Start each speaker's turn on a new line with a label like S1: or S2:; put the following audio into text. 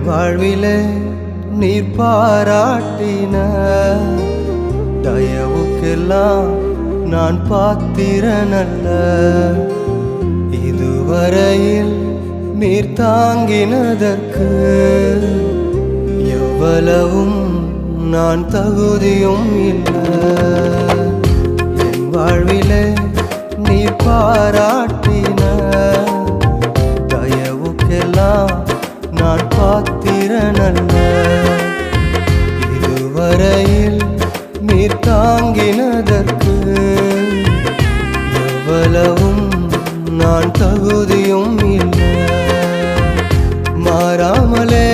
S1: வாழ்விலே நீர் பாராட்டின தயவுக்கெல்லாம் நான் பாத்திரனல்ல. இதுவரையில் நீர் தாங்கினதற்கு எவ்வளவும் நான் தகுதியும் இல்லை. என் வாழ்விலே நீர் பாராட்டின தயவுக்கெல்லாம் நான் பாத்திரனல்ல. இதுவரையில் நீர் தாங்கினதற்கு எவ்வளவும் நான் தகுதியும் இல்லை. மாறாமலே